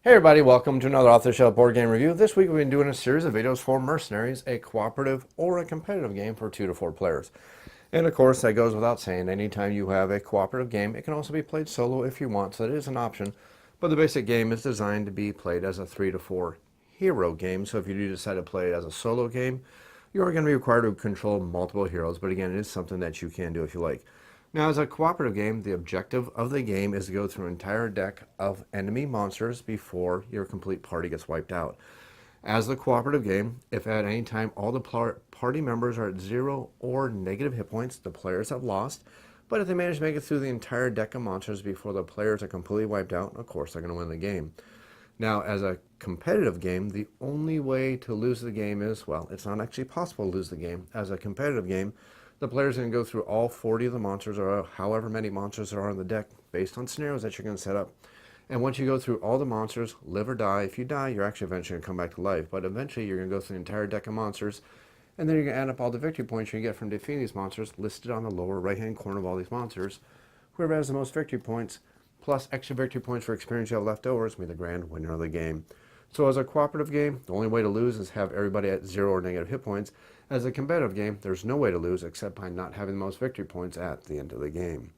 Hey everybody, welcome to another off-the-shelf board game review. This week we've been doing a series of videos for Mercenaries, a cooperative or a competitive game for 2 to 4 players. And of course, that goes without saying, anytime you have a cooperative game, it can also be played solo if you want, so that is an option. But the basic game is designed to be played as a 3 to 4 hero game, so if you do decide to play it as a solo game, you're going to be required to control multiple heroes, but again, it is something that you can do if you like. Now, as a cooperative game, the objective of the game is to go through an entire deck of enemy monsters before your complete party gets wiped out. As the cooperative game, if at any time all the party members are at 0 or negative hit points, the players have lost. But if they manage to make it through the entire deck of monsters before the players are completely wiped out, of course they're going to win the game. Now, as a competitive game, the only way to lose the game is, well, it's not actually possible to lose the game. As a competitive game, the players are going to go through all 40 of the monsters, or however many monsters there are on the deck, based on scenarios that you're going to set up. And once you go through all the monsters, live or die, if you die, you're actually eventually going to come back to life. But eventually, you're going to go through the entire deck of monsters, and then you're going to add up all the victory points you get from defeating these monsters, listed on the lower right-hand corner of all these monsters. Whoever has the most victory points, plus extra victory points for experience you have left over, is going to be the grand winner of the game. So as a cooperative game, the only way to lose is have everybody at 0 or negative hit points. As a competitive game, there's no way to lose except by not having the most victory points at the end of the game.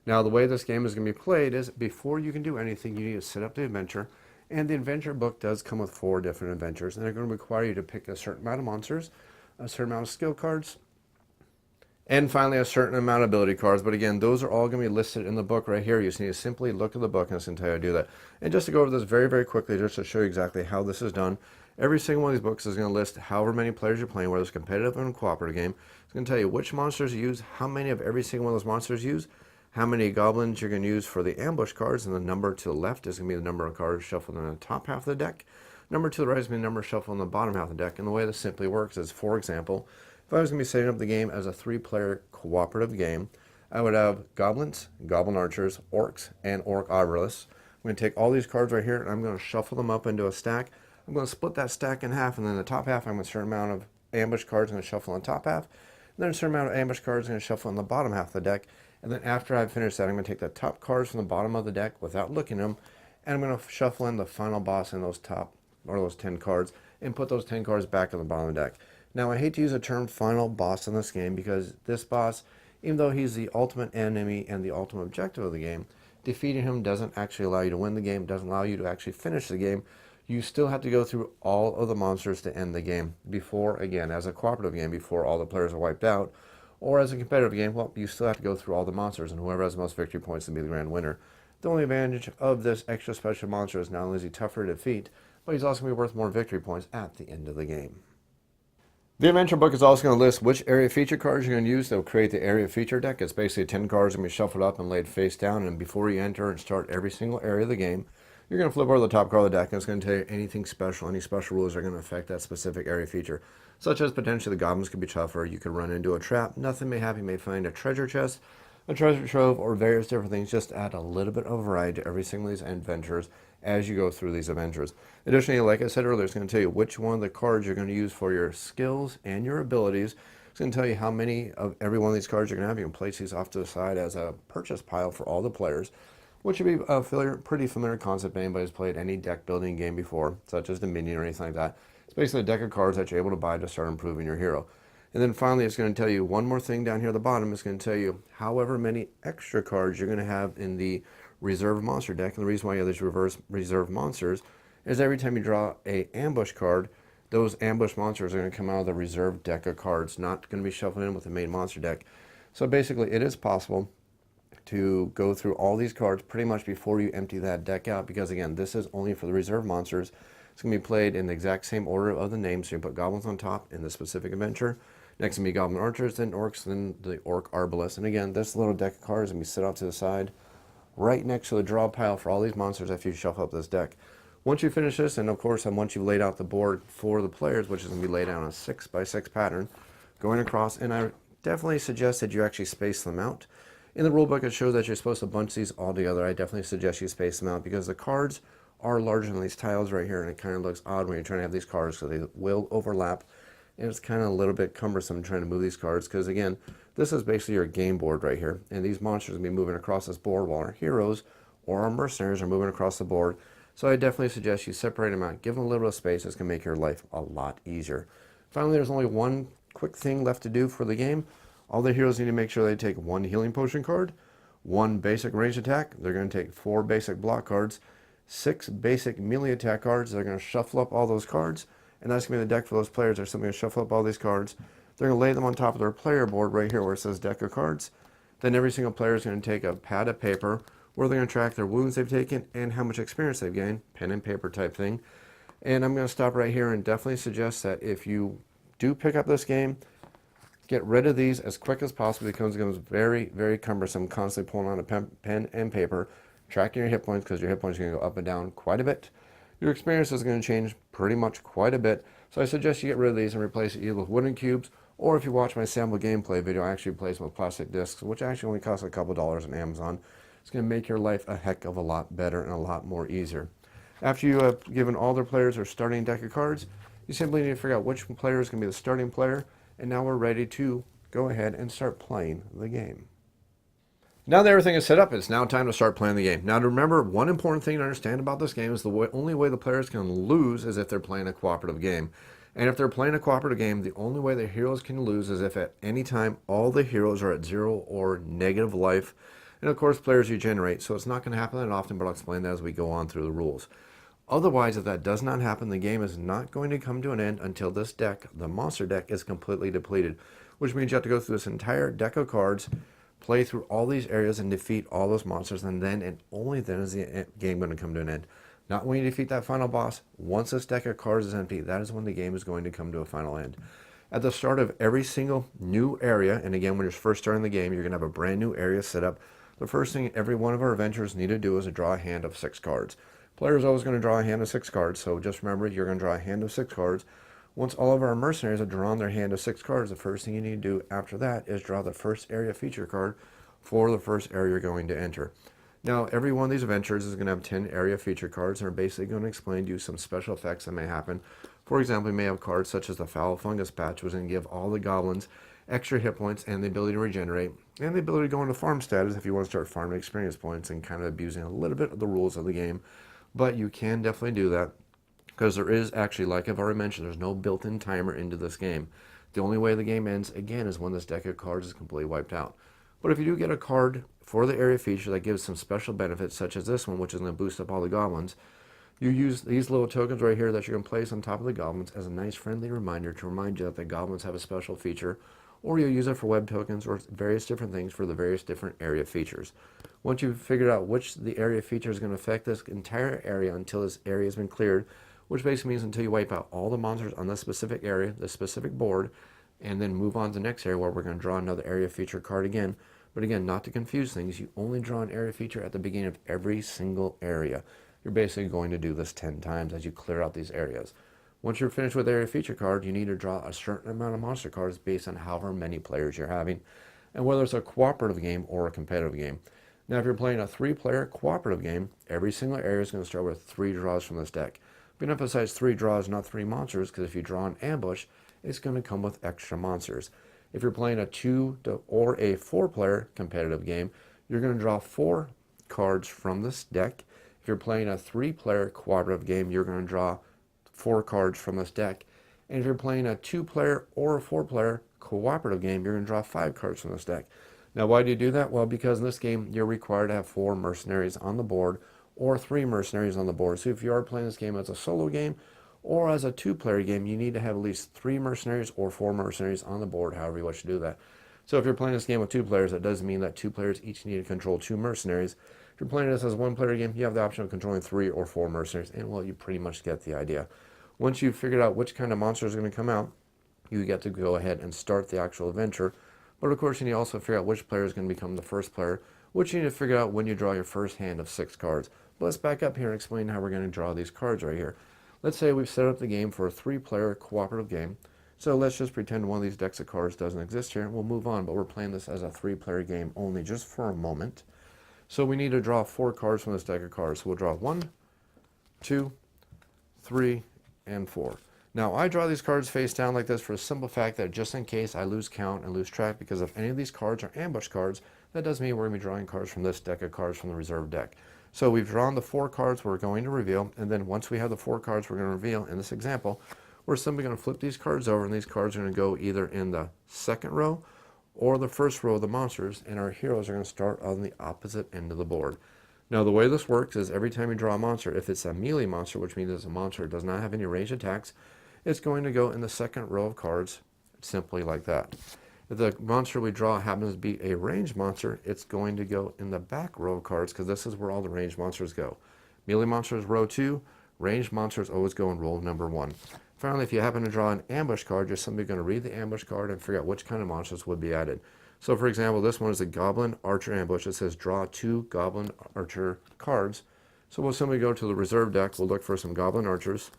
Now, the way this game is going to be played is before you can do anything, you need to set up the adventure. And the adventure book does come with 4 different adventures, and they're going to require you to pick a certain amount of monsters, a certain amount of skill cards, and finally a certain amount of ability cards. But again, those are all going to be listed in the book right here. You just need to simply look at the book and it's going to tell you how to do that. And just to go over this very, very quickly, just to show you exactly how this is done, every single one of these books is going to list however many players you're playing, whether it's competitive or a cooperative game. It's going to tell you which monsters you use, how many of every single one of those monsters you use, how many goblins you're going to use for the ambush cards, and the number to the left is going to be the number of cards shuffled in the top half of the deck. Number to the right is going to be the number shuffled in the bottom half of the deck. And the way this simply works is, for example, if I was going to be setting up the game as a 3-player cooperative game, I would have goblins, goblin archers, orcs, and orc arbalists. I'm going to take all these cards right here and I'm going to shuffle them up into a stack. I'm going to split that stack in half, and then the top half, I'm going to a certain amount of ambush cards I'm going to shuffle on the top half. And then a certain amount of ambush cards I'm going to shuffle on the bottom half of the deck. And then after I've finished that, I'm going to take the top cards from the bottom of the deck without looking at them, and I'm going to shuffle in the final boss in those top, or those 10 cards, and put those 10 cards back on the bottom of the deck. Now, I hate to use the term final boss in this game because this boss, even though he's the ultimate enemy and the ultimate objective of the game, defeating him doesn't actually allow you to win the game, doesn't allow you to actually finish the game. You still have to go through all of the monsters to end the game before, again, as a cooperative game, before all the players are wiped out. Or as a competitive game, well, you still have to go through all the monsters, and whoever has the most victory points will be the grand winner. The only advantage of this extra special monster is not only is he tougher to defeat, but he's also going to be worth more victory points at the end of the game. The adventure book is also going to list which area feature cards you're going to use. They'll create the area feature deck. It's basically 10 cards going to be shuffled up and laid face down, and before you enter and start every single area of the game, you're going to flip over the top card of the deck, and it's going to tell you anything special, any special rules are going to affect that specific area feature, such as potentially the goblins could be tougher, you could run into a trap, nothing may happen, you may find a treasure chest, a treasure trove, or various different things. Just add a little bit of variety to every single of these adventures as you go through these adventures. Additionally, like I said earlier, it's going to tell you which one of the cards you're going to use for your skills and your abilities. It's going to tell you how many of every one of these cards you're going to have. You can place these off to the side as a purchase pile for all the players, which would be a pretty familiar concept if anybody's played any deck building game before, such as Dominion or anything like that. It's basically a deck of cards that you're able to buy to start improving your hero. And then finally, it's going to tell you one more thing down here at the bottom. It's going to tell you however many extra cards you're going to have in the reserve monster deck. And the reason why you have these reverse reserve monsters is every time you draw a ambush card, those ambush monsters are going to come out of the reserve deck of cards, not going to be shuffled in with the main monster deck. So basically, it is possible to go through all these cards pretty much before you empty that deck out, because again, this is only for the reserve monsters. It's going to be played in the exact same order of the names. So you put goblins on top in the specific adventure. Next going to be goblin archers, then orcs, then the orc arbalists. And again, this little deck of cards is going to be set off to the side right next to the draw pile for all these monsters after you shuffle up this deck. Once you finish this, and of course, once you've laid out the board for the players, which is going to be laid out on a 6x6 pattern, going across, and I definitely suggest that you actually space them out. In the rulebook, it shows that you're supposed to bunch these all together. I definitely suggest you space them out because the cards are larger than these tiles right here, and it kind of looks odd when you're trying to have these cards because they will overlap. And it's kind of a little bit cumbersome trying to move these cards because, again, this is basically your game board right here. And these monsters will be moving across this board while our heroes or our mercenaries are moving across the board. So I definitely suggest you separate them out, give them a little bit of space. It's going to make your life a lot easier. Finally, there's only one quick thing left to do for the game. All the heroes need to make sure they take one healing potion card, one basic range attack. They're going to take 4 basic block cards, 6 basic melee attack cards. They're going to shuffle up all those cards, and that's going to be the deck for those players. They're simply going to shuffle up all these cards. They're going to lay them on top of their player board right here where it says deck of cards. Then every single player is going to take a pad of paper where they're going to track their wounds they've taken and how much experience they've gained, pen and paper type thing. And I'm going to stop right here and definitely suggest that if you do pick up this game, get rid of these as quick as possible because it becomes very, very cumbersome constantly pulling on a pen and paper, tracking your hit points because your hit points are going to go up and down quite a bit. Your experience is going to change pretty much quite a bit. So I suggest you get rid of these and replace it either with wooden cubes, or if you watch my sample gameplay video, I actually replace them with plastic discs, which actually only costs a couple dollars on Amazon. It's going to make your life a heck of a lot better and a lot more easier. After you have given all their players their starting deck of cards, you simply need to figure out which player is going to be the starting player, and now we're ready to go ahead and start playing the game. Now that everything is set up, it's now time to start playing the game. Now to remember, one important thing to understand about this game is only way the players can lose is if they're playing a cooperative game. And if they're playing a cooperative game, the only way the heroes can lose is if at any time all the heroes are at 0 or negative life. And of course, players regenerate, so it's not going to happen that often, but I'll explain that as we go on through the rules. Otherwise, if that does not happen, the game is not going to come to an end until this deck, the monster deck, is completely depleted, which means you have to go through this entire deck of cards, play through all these areas and defeat all those monsters, and then and only then is the game going to come to an end. Not when you defeat that final boss. Once this deck of cards is empty, that is when the game is going to come to a final end. At the start of every single new area, and again when you're first starting the game, you're going to have a brand new area set up. The first thing every one of our adventurers need to do is to draw a hand of 6 cards. Player's always going to draw a hand of 6 cards, so just remember you're going to draw a hand of 6 cards. Once all of our mercenaries have drawn their hand of 6 cards, the first thing you need to do after that is draw the first area feature card for the first area you're going to enter. Now, every one of these adventures is going to have 10 area feature cards, and are basically going to explain to you some special effects that may happen. For example, you may have cards such as the Foul Fungus Patch, which is going to give all the goblins extra hit points and the ability to regenerate, and the ability to go into farm status if you want to start farming experience points and kind of abusing a little bit of the rules of the game. But you can definitely do that because there is actually, like I've already mentioned, there's no built-in timer into this game. The only way the game ends, again, is when this deck of cards is completely wiped out. But if you do get a card for the area feature that gives some special benefits, such as this one, which is going to boost up all the goblins, you use these little tokens right here that you're going to place on top of the goblins as a nice friendly reminder to remind you that the goblins have a special feature, or you'll use it for web tokens or various different things for the various different area features. Once you've figured out which the area feature is going to affect this entire area until this area has been cleared, which basically means until you wipe out all the monsters on this specific area, this specific board, and then move on to the next area where we're going to draw another area feature card again. But again, not to confuse things, you only draw an area feature at the beginning of every single area. You're basically going to do this 10 times as you clear out these areas. Once you're finished with area feature card, you need to draw a certain amount of monster cards based on however many players you're having, and whether it's a cooperative game or a competitive game. Now, if you're playing a 3-player cooperative game, every single area is going to start with 3 draws from this deck. I'm going to emphasize 3 draws, not 3 monsters, because if you draw an ambush, it's going to come with extra monsters. If you're playing a 2 or a 4-player competitive game, you're going to draw 4 cards from this deck. If you're playing a 3-player cooperative game, you're going to draw 4 cards from this deck. And if you're playing a 2-player or a 4-player cooperative game, you're going to draw 5 cards from this deck. Now, why do you do that? Well, because in this game, you're required to have 4 mercenaries on the board or 3 mercenaries on the board. So if you are playing this game as a solo game or as a 2-player game, you need to have at least 3 mercenaries or 4 mercenaries on the board, however you wish to do that. So if you're playing this game with 2 players, that does mean that 2 players each need to control 2 mercenaries. If you're playing this as a 1-player game, you have the option of controlling 3 or 4 mercenaries, and well, you pretty much get the idea. Once you've figured out which kind of monster is going to come out, you get to go ahead and start the actual adventure. But of course, you need to also figure out which player is going to become the first player, which you need to figure out when you draw your first hand of 6 cards. But let's back up here and explain how we're going to draw these cards right here. Let's say we've set up the game for a 3-player cooperative game. So let's just pretend one of these decks of cards doesn't exist here, and we'll move on. But we're playing this as a 3-player game only, just for a moment. So we need to draw 4 cards from this deck of cards. So we'll draw 1, 2, 3, and 4. Now, I draw these cards face down like this for the simple fact that just in case I lose count and lose track, because if any of these cards are ambush cards, That does mean we're going to be drawing cards from this deck of cards from the reserve deck. So we've drawn the 4 cards we're going to reveal, and then once we have the 4 cards we're going to reveal in this example, we're simply going to flip these cards over, and these cards are going to go either in the second row or the first row of the monsters, and our heroes are going to start on the opposite end of the board. Now the way this works is every time you draw a monster, if it's a melee monster, which means it's a monster that does not have any ranged attacks, it's going to go in the second row of cards, simply like that. If the monster we draw happens to be a ranged monster, it's going to go in the back row of cards, because this is where all the ranged monsters go. Melee monsters row 2, ranged monsters always go in row number 1. Finally, if you happen to draw an ambush card, you're simply going to read the ambush card and figure out which kind of monsters would be added. So for example, this one is a Goblin Archer Ambush. It says draw 2 Goblin Archer cards. So we'll simply go to the reserve deck, we'll look for some Goblin Archers.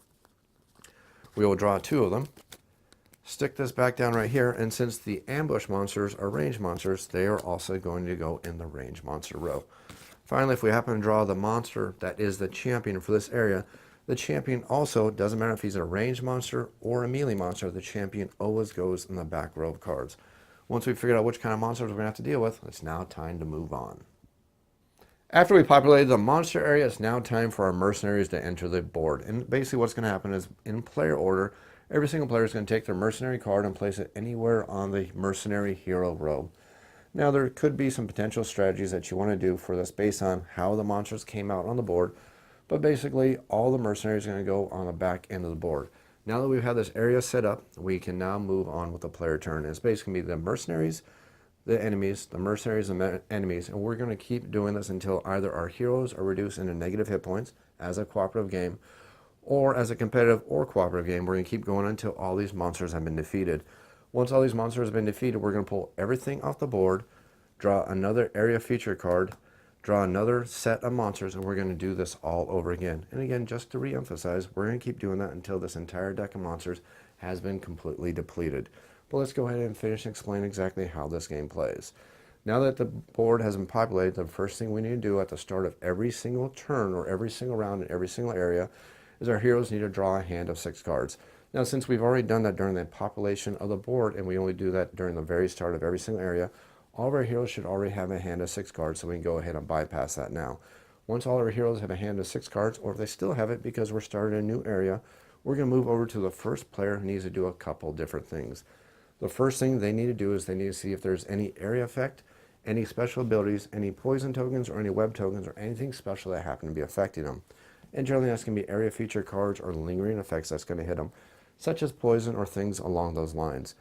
We will draw 2 of them. Stick this back down right here, and since the ambush monsters are ranged monsters, they are also going to go in the ranged monster row. Finally, if we happen to draw the monster that is the champion for this area, the champion also, doesn't matter if he's a ranged monster or a melee monster, the champion always goes in the back row of cards. Once we've figured out which kind of monsters we're going to have to deal with, it's now time to move on. After we populated the monster area, it's now time for our mercenaries to enter the board. And basically what's going to happen is, in player order, every single player is going to take their mercenary card and place it anywhere on the mercenary hero row. Now there could be some potential strategies that you want to do for this based on how the monsters came out on the board, but basically all the mercenaries are going to go on the back end of the board. Now that we've had this area set up, we can now move on with the player turn. It's basically going to be the mercenaries, the enemies, the mercenaries, and the enemies, and we're going to keep doing this until either our heroes are reduced into negative hit points as a cooperative game, or as a competitive or cooperative game. We're going to keep going until all these monsters have been defeated. Once all these monsters have been defeated, we're going to pull everything off the board, draw another area feature card, draw another set of monsters, and we're going to do this all over again. And again, just to re-emphasize, we're going to keep doing that until this entire deck of monsters has been completely depleted. But let's go ahead and finish and explain exactly how this game plays. Now that the board has been populated, the first thing we need to do at the start of every single turn or every single round in every single area is our heroes need to draw a hand of 6 cards. Now, since we've already done that during the population of the board, and we only do that during the very start of every single area, all of our heroes should already have a hand of 6 cards, so we can go ahead and bypass that now. Once all our heroes have a hand of 6 cards, or if they still have it because we're starting a new area, we're going to move over to the first player who needs to do a couple different things. The first thing they need to do is they need to see if there's any area effect, any special abilities, any poison tokens, or any web tokens, or anything special that happen to be affecting them. And generally that's going to be area feature cards or lingering effects that's going to hit them, such as poison or things along those lines.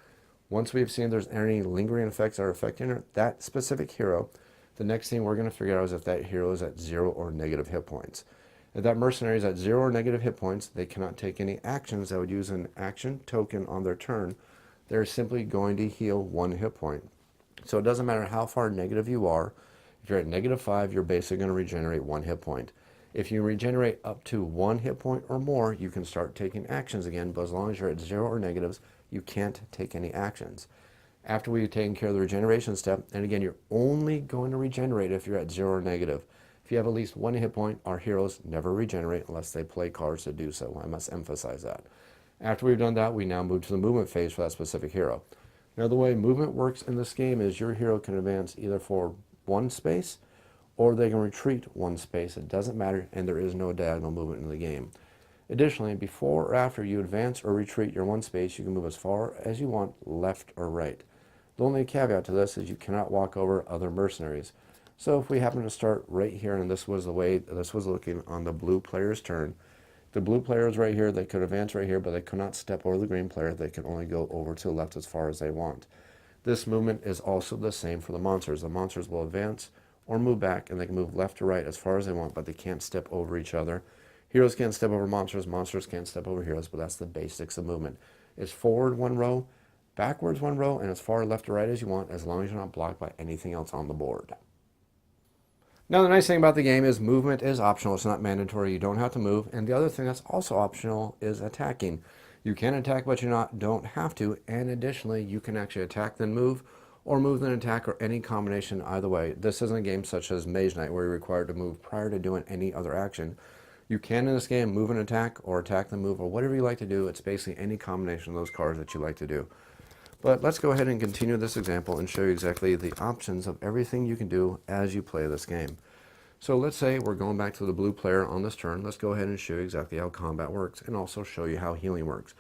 Once we've seen there's any lingering effects that are affecting that specific hero, the next thing we're going to figure out is if that hero is at 0 or negative hit points. If that mercenary is at 0 or negative hit points, they cannot take any actions that would use an action token on their turn. They're simply going to heal 1 hit point. So it doesn't matter how far negative you are. If you're at -5, you're basically going to regenerate 1 hit point. If you regenerate up to 1 hit point or more, you can start taking actions again, but as long as you're at 0 or negatives, you can't take any actions. After we've taken care of the regeneration step, and again, you're only going to regenerate if you're at 0 or negative. If you have at least 1 hit point, our heroes never regenerate unless they play cards to do so. I must emphasize that. After we've done that, we now move to the movement phase for that specific hero. Now, the way movement works in this game is your hero can advance either for 1 space, or they can retreat 1 space. It doesn't matter, and there is no diagonal movement in the game. Additionally, before or after you advance or retreat your 1 space, you can move as far as you want, left or right. The only caveat to this is you cannot walk over other mercenaries. So if we happen to start right here, and this was the way this was looking on the blue player's turn, the blue player is right here, they could advance right here, but they could not step over the green player. They can only go over to the left as far as they want. This movement is also the same for the monsters. The monsters will advance or move back, and they can move left to right as far as they want, but they can't step over each other. Heroes can't step over monsters, monsters can't step over heroes, but that's the basics of movement. It's forward 1 row, backwards 1 row, and as far left to right as you want, as long as you're not blocked by anything else on the board. Now, the nice thing about the game is movement is optional. It's not mandatory. You don't have to move. And the other thing that's also optional is attacking. You can attack, but you don't have to. And additionally, you can actually attack then move, or move then attack, or any combination either way. This isn't a game such as Mage Knight where you're required to move prior to doing any other action. You can in this game move and attack, or attack then move, or whatever you like to do. It's basically any combination of those cards that you like to do. But let's go ahead and continue this example and show you exactly the options of everything you can do as you play this game. So let's say we're going back to the blue player on this turn. Let's go ahead and show you exactly how combat works and also show you how healing works.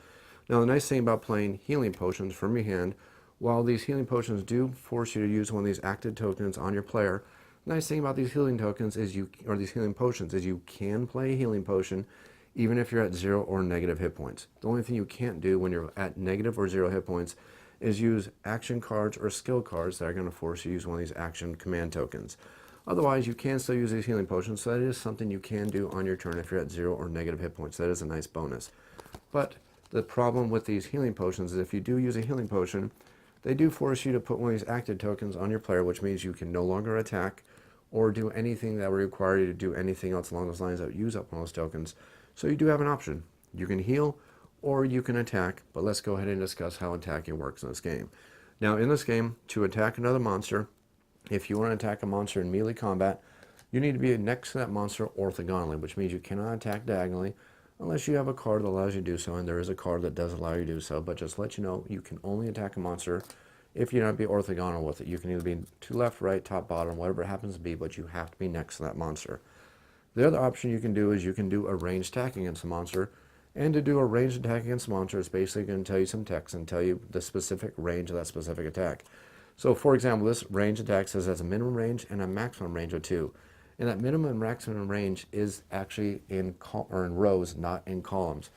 Now the nice thing about playing healing potions from your hand, while these healing potions do force you to use one of these active tokens on your player, the nice thing about these healing tokens is these healing potions is you can play a healing potion even if you're at 0 or negative hit points. The only thing you can't do when you're at negative or 0 hit points is use action cards or skill cards that are going to force you to use one of these action command tokens. Otherwise, you can still use these healing potions, so that is something you can do on your turn if you're at 0 or negative hit points. That is a nice bonus. But the problem with these healing potions is if you do use a healing potion, they do force you to put one of these active tokens on your player, which means you can no longer attack or do anything that would require you to do anything else along those lines that would use up one of those tokens. So you do have an option. You can heal or you can attack, but let's go ahead and discuss how attacking works in this game. Now in this game, to attack another monster, if you want to attack a monster in melee combat, you need to be next to that monster orthogonally, which means you cannot attack diagonally unless you have a card that allows you to do so, and there is a card that does allow you to do so, but just to let you know, you can only attack a monster if you don't be orthogonal with it. You can either be to left, right, top, bottom, whatever it happens to be, but you have to be next to that monster. The other option you can do is you can do a ranged attack against the monster, and to do a ranged attack against the monster, it's basically going to tell you some text and tell you the specific range of that specific attack. So for example, this range attack says it has a minimum range and a maximum range of 2. And that minimum and maximum range is actually in rows, not in columns.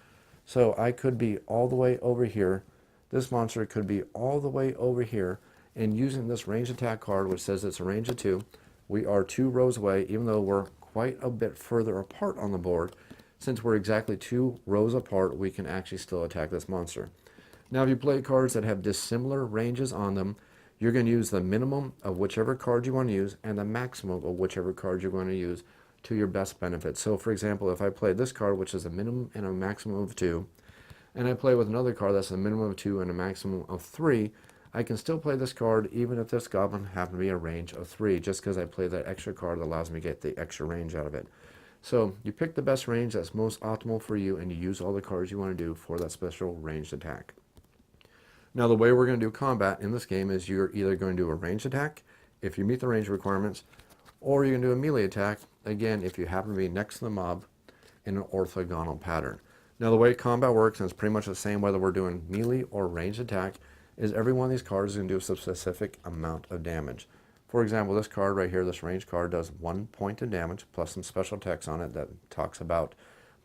So I could be all the way over here. This monster could be all the way over here. And using this range attack card, which says it's a range of 2, we are 2 rows away, even though we're quite a bit further apart on the board. Since we're exactly 2 rows apart, we can actually still attack this monster. Now if you play cards that have dissimilar ranges on them, you're going to use the minimum of whichever card you want to use and the maximum of whichever card you're going to use to your best benefit. So for example, if I play this card, which is a minimum and a maximum of 2, and I play with another card that's a minimum of 2 and a maximum of 3, I can still play this card even if this goblin happens to be a range of 3, just because I play that extra card that allows me to get the extra range out of it. So you pick the best range that's most optimal for you, and you use all the cards you want to do for that special ranged attack. Now the way we're going to do combat in this game is you're either going to do a ranged attack if you meet the range requirements, or you can do a melee attack, again, if you happen to be next to the mob in an orthogonal pattern. Now the way combat works, and it's pretty much the same whether we're doing melee or ranged attack, is every one of these cards is going to do a specific amount of damage. For example, this card right here, this range card, does 1 point of damage plus some special text on it that talks about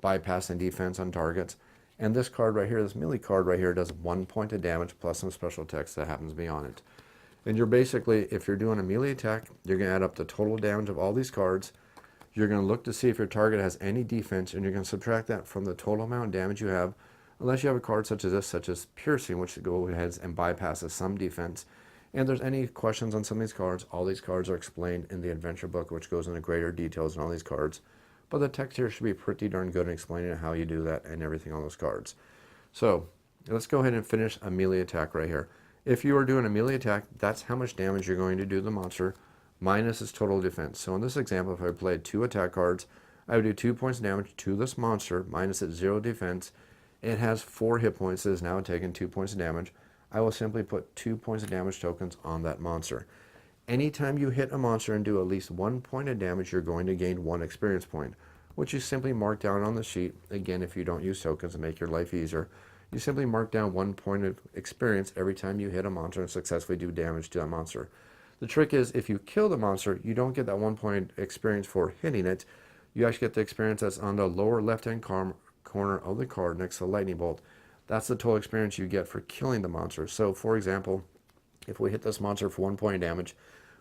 bypassing defense on targets. And this card right here, this melee card right here, does 1 point of damage plus some special text that happens to be on it. And you're basically, if you're doing a melee attack, you're going to add up the total damage of all these cards. You're going to look to see if your target has any defense, and you're going to subtract that from the total amount of damage you have, unless you have a card such as this, such as piercing, which goes ahead and bypasses some defense. And if there's any questions on some of these cards, all these cards are explained in the adventure book, which goes into greater details on all these cards. But the text here should be pretty darn good in explaining how you do that and everything on those cards. So let's go ahead and finish a melee attack right here. If you are doing a melee attack, that's how much damage you're going to do to the monster, minus its total defense. So in this example, if I played 2 attack cards, I would do 2 points of damage to this monster, minus its 0 defense. It has 4 hit points, it is now taking 2 points of damage. I will simply put 2 points of damage tokens on that monster. Anytime you hit a monster and do at least 1 point of damage, you're going to gain 1 experience point, which you simply mark down on the sheet. Again, if you don't use tokens to make your life easier, you simply mark down 1 point of experience every time you hit a monster and successfully do damage to that monster. The trick is, if you kill the monster, you don't get that 1 point experience for hitting it. You actually get the experience that's on the lower left-hand corner of the card next to the lightning bolt. That's the total experience you get for killing the monster. So, for example, if we hit this monster for 1 point of damage,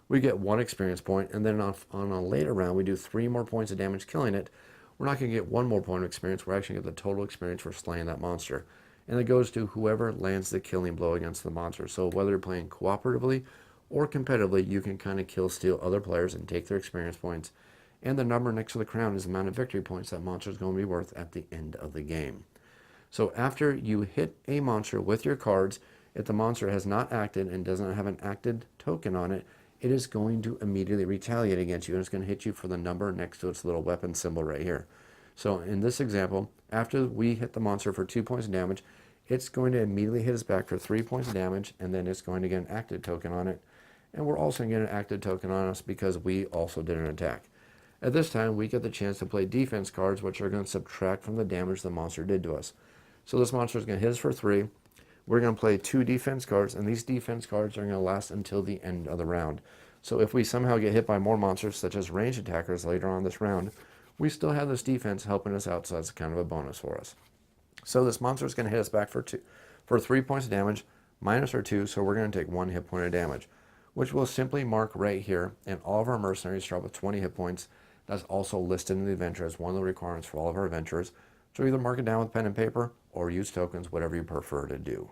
we get 1 experience point, and then on a later round, we do 3 more points of damage killing it. We're not going to get 1 more point of experience. We're actually going to get the total experience for slaying that monster. And it goes to whoever lands the killing blow against the monster. So whether you're playing cooperatively or competitively, you can kind of kill steal other players and take their experience points. And the number next to the crown is the amount of victory points that monster is going to be worth at the end of the game. So after you hit a monster with your cards, if the monster has not acted and doesn't have an acted token on it, it is going to immediately retaliate against you, and it's going to hit you for the number next to its little weapon symbol right here. So in this example, after we hit the monster for 2 points of damage, it's going to immediately hit us back for 3 points of damage, and then it's going to get an active token on it. And we're also going to get an active token on us because we also did an attack. At this time, we get the chance to play defense cards, which are going to subtract from the damage the monster did to us. So this monster is going to hit us for 3. We're going to play 2 defense cards, and these defense cards are going to last until the end of the round. So if we somehow get hit by more monsters, such as ranged attackers later on this round, we still have this defense helping us out, so that's kind of a bonus for us. So this monster is going to hit us back for 3 points of damage, minus our 2, so we're going to take 1 hit point of damage, which we'll simply mark right here, and all of our mercenaries start with 20 hit points. That's also listed in the adventure as one of the requirements for all of our adventures. So either mark it down with pen and paper or use tokens, whatever you prefer to do.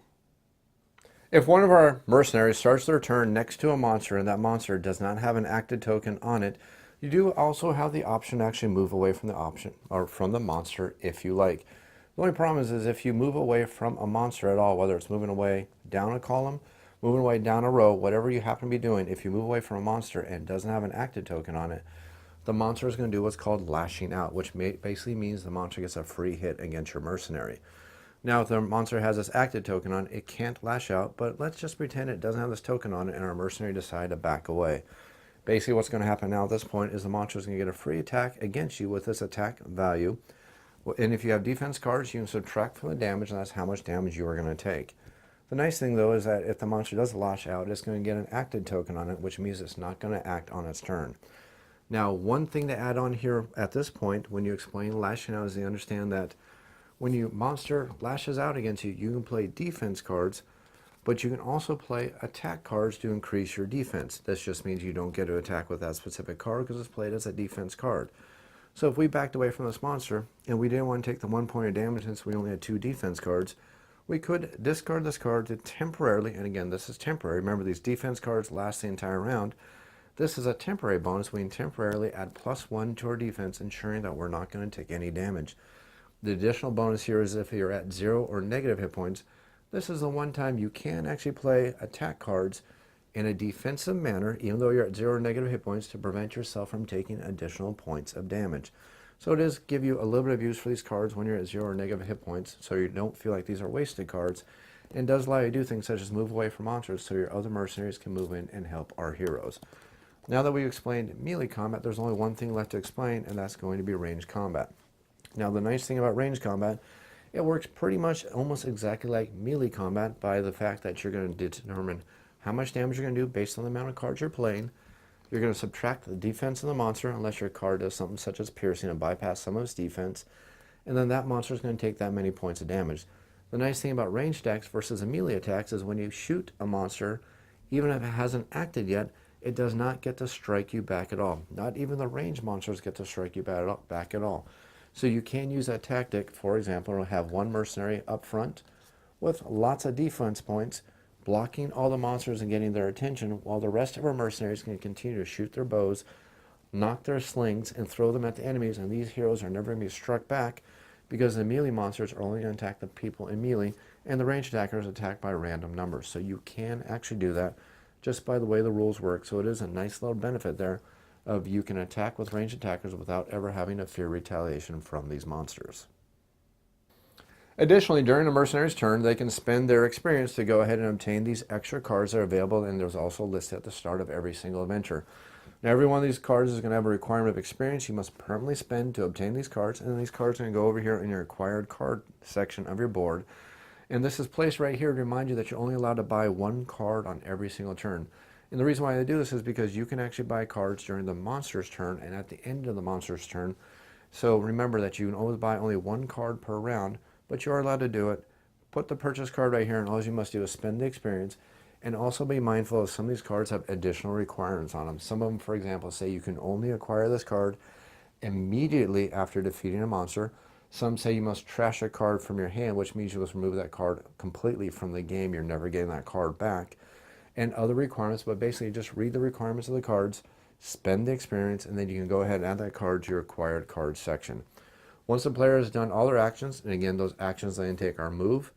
If one of our mercenaries starts their turn next to a monster and that monster does not have an active token on it, you do also have the option to actually move away from the option or from the monster if you like. The only problem is if you move away from a monster at all, whether it's moving away down a column, moving away down a row, whatever you happen to be doing, if you move away from a monster and it doesn't have an active token on it, the monster is going to do what's called lashing out, which basically means the monster gets a free hit against your mercenary. Now, if the monster has this active token on, it can't lash out, but let's just pretend it doesn't have this token on it and our mercenary decide to back away. Basically, what's going to happen now at this point is the monster is going to get a free attack against you with this attack value. And if you have defense cards, you can subtract from the damage, and that's how much damage you are going to take. The nice thing, though, is that if the monster does lash out, it's going to get an active token on it, which means it's not going to act on its turn. Now, one thing to add on here at this point, when you explain lashing out, is to understand that when your monster lashes out against you, you can play defense cards, but you can also play attack cards to increase your defense. This just means you don't get to attack with that specific card because it's played as a defense card. So if we backed away from this monster and we didn't want to take the 1 point of damage since we only had 2 defense cards, we could discard this card to temporarily, and again, this is temporary. Remember, these defense cards last the entire round. This is a temporary bonus. We can temporarily add +1 to our defense, ensuring that we're not going to take any damage. The additional bonus here is if you're at 0 or negative hit points, this is the one time you can actually play attack cards in a defensive manner, even though you're at 0 or negative hit points, to prevent yourself from taking additional points of damage. So it does give you a little bit of use for these cards when you're at 0 or negative hit points, so you don't feel like these are wasted cards, and does allow you to do things such as move away from monsters so your other mercenaries can move in and help our heroes. Now that we've explained melee combat, there's only one thing left to explain, and that's going to be ranged combat. Now, the nice thing about ranged combat, it works pretty much almost exactly like melee combat by the fact that you're going to determine how much damage you're going to do based on the amount of cards you're playing. You're going to subtract the defense of the monster unless your card does something such as piercing and bypass some of its defense, and then that monster is going to take that many points of damage. The nice thing about ranged attacks versus a melee attacks is when you shoot a monster, even if it hasn't acted yet, it does not get to strike you back at all. Not even the ranged monsters get to strike you back at all. So you can use that tactic, for example, to have one mercenary up front with lots of defense points, blocking all the monsters and getting their attention, while the rest of our mercenaries can continue to shoot their bows, knock their slings, and throw them at the enemies, and these heroes are never going to be struck back because the melee monsters are only going to attack the people in melee, and the ranged attackers attack by random numbers. So you can actually do that just by the way the rules work. So it is a nice little benefit there of you can attack with ranged attackers without ever having to fear retaliation from these monsters. Additionally, during a mercenary's turn, they can spend their experience to go ahead and obtain these extra cards that are available, and there's also listed at the start of every single adventure. Now, every one of these cards is going to have a requirement of experience you must permanently spend to obtain these cards, and then these cards are going to go over here in your acquired card section of your board. And this is placed right here to remind you that you're only allowed to buy 1 card on every single turn. And the reason why they do this is because you can actually buy cards during the monster's turn and at the end of the monster's turn. So remember that you can always buy only 1 card per round, but you are allowed to do it. Put the purchase card right here, and all you must do is spend the experience. And also be mindful of some of these cards have additional requirements on them. Some of them, for example, say you can only acquire this card immediately after defeating a monster. Some say you must trash a card from your hand, which means you must remove that card completely from the game. You're never getting that card back. And other requirements, but basically just read the requirements of the cards, spend the experience, and then you can go ahead and add that card to your acquired cards section. Once the player has done all their actions, and again, those actions they can take are move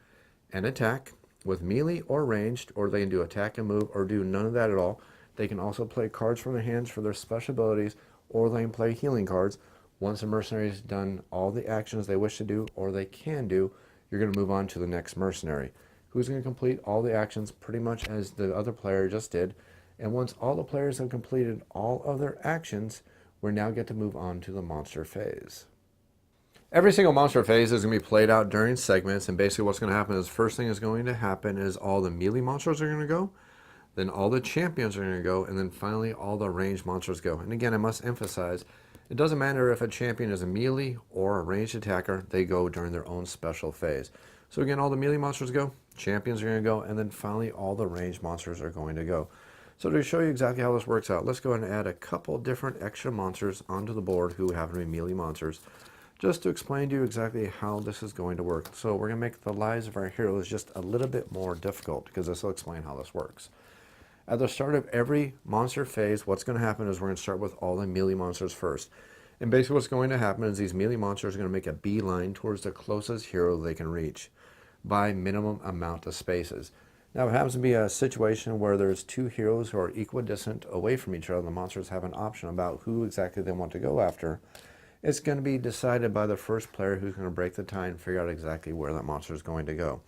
and attack with melee or ranged, or they can do attack and move, or do none of that at all. They can also play cards from their hands for their special abilities, or they can play healing cards. Once the mercenary has done all the actions they wish to do, or they can do, you're going to move on to the next mercenary, who's going to complete all the actions pretty much as the other player just did. And once all the players have completed all of their actions, we now get to move on to the monster phase. Every single monster phase is going to be played out during segments, and basically what's going to happen is first thing is going to happen is all the melee monsters are going to go, then all the champions are going to go, and then finally all the ranged monsters go. And again, I must emphasize, it doesn't matter if a champion is a melee or a ranged attacker, they go during their own special phase. So again, all the melee monsters go, champions are going to go, and then finally all the ranged monsters are going to go. So to show you exactly how this works out, let's go ahead and add a couple different extra monsters onto the board who happen to be melee monsters, just to explain to you exactly how this is going to work. So we're going to make the lives of our heroes just a little bit more difficult, because this will explain how this works. At the start of every monster phase, what's going to happen is we're going to start with all the melee monsters first. And basically what's going to happen is these melee monsters are going to make a beeline towards the closest hero they can reach by minimum amount of spaces. Now it happens to be a situation where there's two heroes who are equidistant away from each other. The monsters have an option about who exactly they want to go after. It's going to be decided by the first player who's going to break the tie and figure out exactly where that monster is going to go.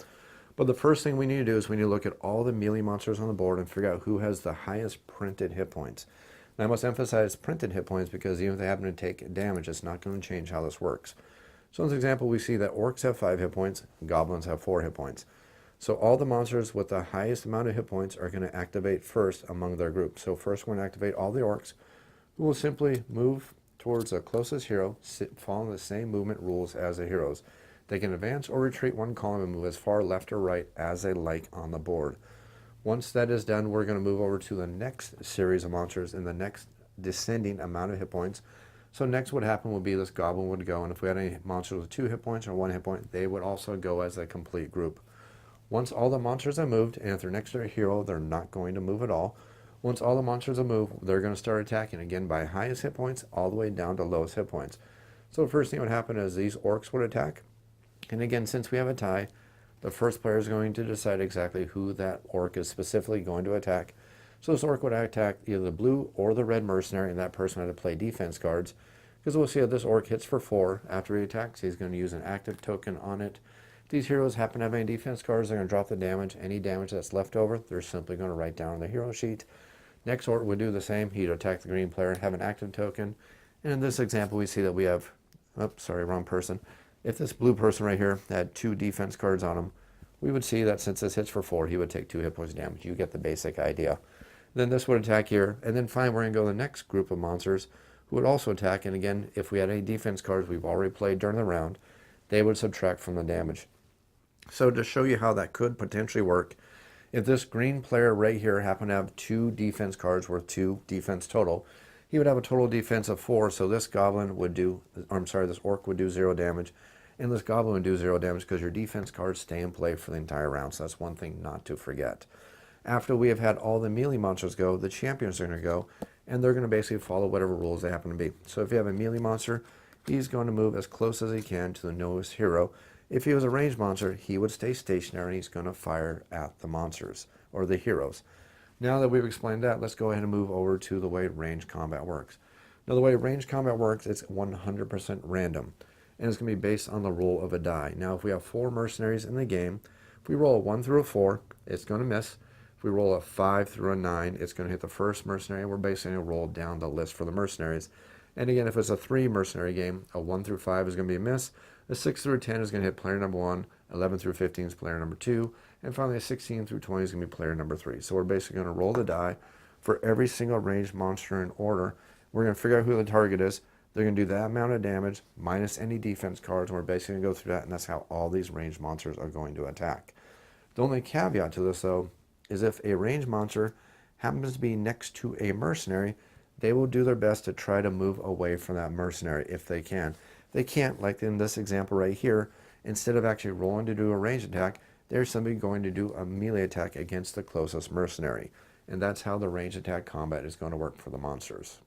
But the first thing we need to do is we need to look at all the melee monsters on the board and figure out who has the highest printed hit points. Now I must emphasize printed hit points, because even if they happen to take damage, it's not going to change how this works. So in this example, we see that orcs have 5 hit points, goblins have 4 hit points. So all the monsters with the highest amount of hit points are going to activate first among their group. So first we're going to activate all the orcs, who will simply move towards the closest hero, following the same movement rules as the heroes. They can advance or retreat one column and move as far left or right as they like on the board. Once that is done, we're going to move over to the next series of monsters in the next descending amount of hit points. So next what happened would be this goblin would go, and if we had any monsters with 2 hit points or 1 hit point, they would also go as a complete group. Once all the monsters have moved, and if they're next to a hero, they're not going to move at all. Once all the monsters have moved, they're going to start attacking again by highest hit points all the way down to lowest hit points. So the first thing that would happen is these orcs would attack. And again, since we have a tie, the first player is going to decide exactly who that orc is specifically going to attack. So this orc would attack either the blue or the red mercenary, and that person had to play defense cards. Because we'll see that this orc hits for 4. After he attacks, he's going to use an active token on it. If these heroes happen to have any defense cards, they're going to drop the damage. Any damage that's left over, they're simply going to write down on the hero sheet. Next orc would do the same. He'd attack the green player, have an active token. And in this example, we see that we have, oops, sorry, wrong person. If this blue person right here had 2 defense cards on him, we would see that since this hits for 4, he would take 2 hit points of damage. You get the basic idea. Then this would attack here, and then finally we're going to go to the next group of monsters who would also attack. And again, if we had any defense cards we've already played during the round, they would subtract from the damage. So to show you how that could potentially work, if this green player right here happened to have 2 defense cards worth 2 defense total, he would have a total defense of 4. So this goblin would do, or I'm sorry, this orc would do 0 damage, and this goblin would do 0 damage, because your defense cards stay in play for the entire round. So that's one thing not to forget. After we have had all the melee monsters go, the champions are going to go, and they're going to basically follow whatever rules they happen to be. So if you have a melee monster, he's going to move as close as he can to the newest hero. If he was a ranged monster, he would stay stationary, and he's going to fire at the monsters, or the heroes. Now that we've explained that, let's go ahead and move over to the way ranged combat works. Now the way ranged combat works, it's 100% random, and it's going to be based on the roll of a die. Now if we have 4 mercenaries in the game, if we roll a 1 through a 4, it's going to miss. If we roll a 5 through a 9, it's going to hit the first mercenary. We're basically going to roll down the list for the mercenaries. And again, if it's a 3 mercenary game, a 1 through 5 is going to be a miss. A 6 through 10 is going to hit player number 1. 11 through 15 is player number 2. And finally, a 16 through 20 is going to be player number 3. So we're basically going to roll the die for every single ranged monster in order. We're going to figure out who the target is. They're going to do that amount of damage minus any defense cards. And we're basically going to go through that. And that's how all these ranged monsters are going to attack. The only caveat to this, though, is if a ranged monster happens to be next to a mercenary, they will do their best to try to move away from that mercenary if they can. If they can't, like in this example right here, instead of actually rolling to do a ranged attack, they're simply going to do a melee attack against the closest mercenary. And that's how the ranged attack combat is going to work for the monsters.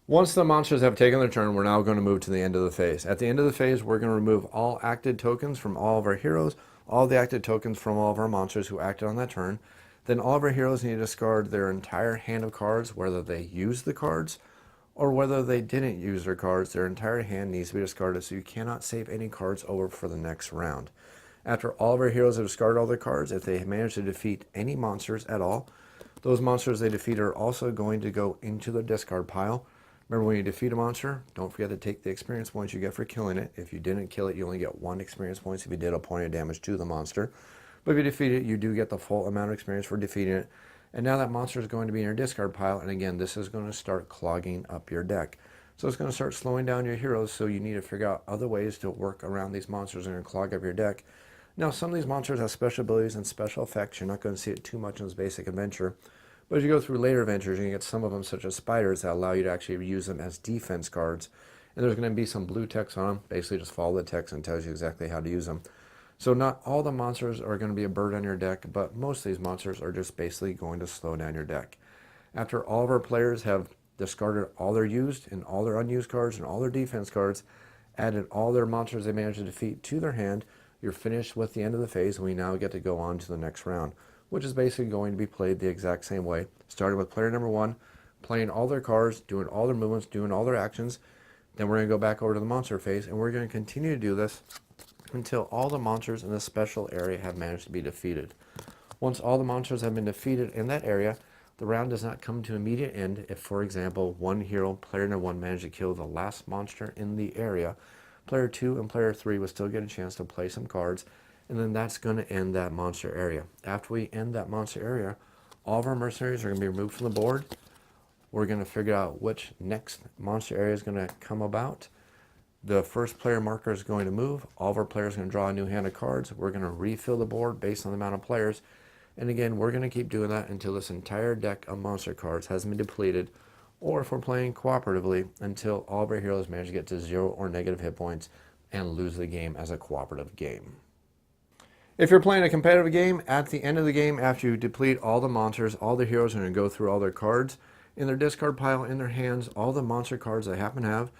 Once the monsters have taken their turn, we're now going to move to the end of the phase. At the end of the phase, we're going to remove all active tokens from all of our heroes, all the active tokens from all of our monsters who acted on that turn. Then all of our heroes need to discard their entire hand of cards, whether they use the cards or whether they didn't use their cards, their entire hand needs to be discarded, so you cannot save any cards over for the next round. After all of our heroes have discarded all their cards, if they manage to defeat any monsters at all, those monsters they defeat are also going to go into the discard pile. Remember, when you defeat a monster, don't forget to take the experience points you get for killing it. If you didn't kill it, you only get 1 experience points if you did a point of damage to the monster. But if you defeat it, you do get the full amount of experience for defeating it. And now that monster is going to be in your discard pile, and again, this is going to start clogging up your deck. So it's going to start slowing down your heroes, so you need to figure out other ways to work around these monsters and clog up your deck. Now, some of these monsters have special abilities and special effects. You're not going to see it too much in this basic adventure. But as you go through later adventures, you can get some of them, such as spiders, that allow you to actually use them as defense cards. And there's going to be some blue text on them. Basically, just follow the text and tells you exactly how to use them. So not all the monsters are going to be a burden on your deck, but most of these monsters are just basically going to slow down your deck. After all of our players have discarded all their used and all their unused cards and all their defense cards, added all their monsters they managed to defeat to their hand, you're finished with the end of the phase, and we now get to go on to the next round, which is basically going to be played the exact same way, starting with player number 1, playing all their cards, doing all their movements, doing all their actions. Then we're going to go back over to the monster phase, and we're going to continue to do this until all the monsters in this special area have managed to be defeated. Once all the monsters have been defeated in that area, the round does not come to an immediate end if, for example, one hero, player number 1, managed to kill the last monster in the area. Player 2 and player 3 will still get a chance to play some cards, and then that's going to end that monster area. After we end that monster area, all of our mercenaries are going to be removed from the board. We're going to figure out which next monster area is going to come about. The first player marker is going to move. All of our players are going to draw a new hand of cards. We're going to refill the board based on the amount of players. And again, we're going to keep doing that until this entire deck of monster cards has been depleted, or if we're playing cooperatively, until all of our heroes manage to get to 0 or negative hit points and lose the game as a cooperative game. If you're playing a competitive game, at the end of the game, after you deplete all the monsters, all the heroes are going to go through all their cards in their discard pile, in their hands, all the monster cards they happen to have,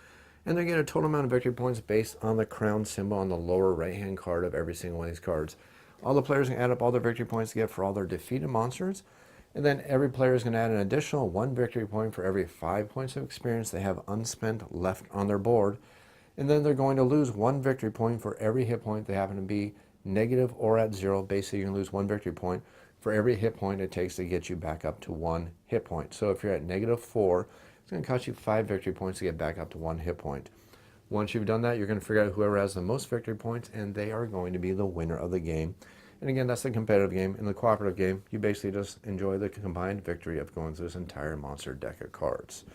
and they get a total amount of victory points based on the crown symbol on the lower right-hand card of every single one of these cards. All the players can add up all their victory points to get for all their defeated monsters, and then every player is going to add an additional 1 victory point for every 5 points of experience they have unspent left on their board, and then they're going to lose 1 victory point for every hit point they happen to be negative or at 0. Basically, you're going to lose 1 victory point for every hit point it takes to get you back up to 1 hit point. So if you're at negative 4, it's going to cost you 5 victory points to get back up to 1 hit point. Once you've done that, you're going to figure out whoever has the most victory points, and they are going to be the winner of the game. And again, that's the competitive game. In the cooperative game, you basically just enjoy the combined victory of going through this entire monster deck of cards.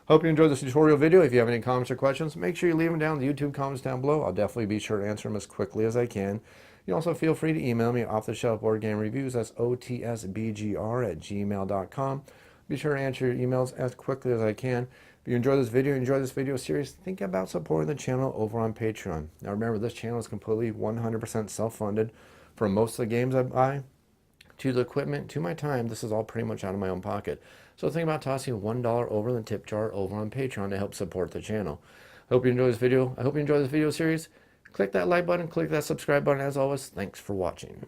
Hope you enjoyed this tutorial video. If you have any comments or questions, make sure you leave them down in the YouTube comments down below. I'll definitely be sure to answer them as quickly as I can. You also feel free to email me off-the-shelf board game reviews. That's otsbgr@gmail.com. Be sure to answer your emails as quickly as I can. If you enjoy this video series, think about supporting the channel over on Patreon. Now remember, this channel is completely 100% self-funded. For most of the games I buy, to the equipment, to my time, this is all pretty much out of my own pocket. So think about tossing $1 over in the tip jar over on Patreon to help support the channel. I hope you enjoy this video. I hope you enjoy this video series. Click that like button, click that subscribe button. As always, thanks for watching.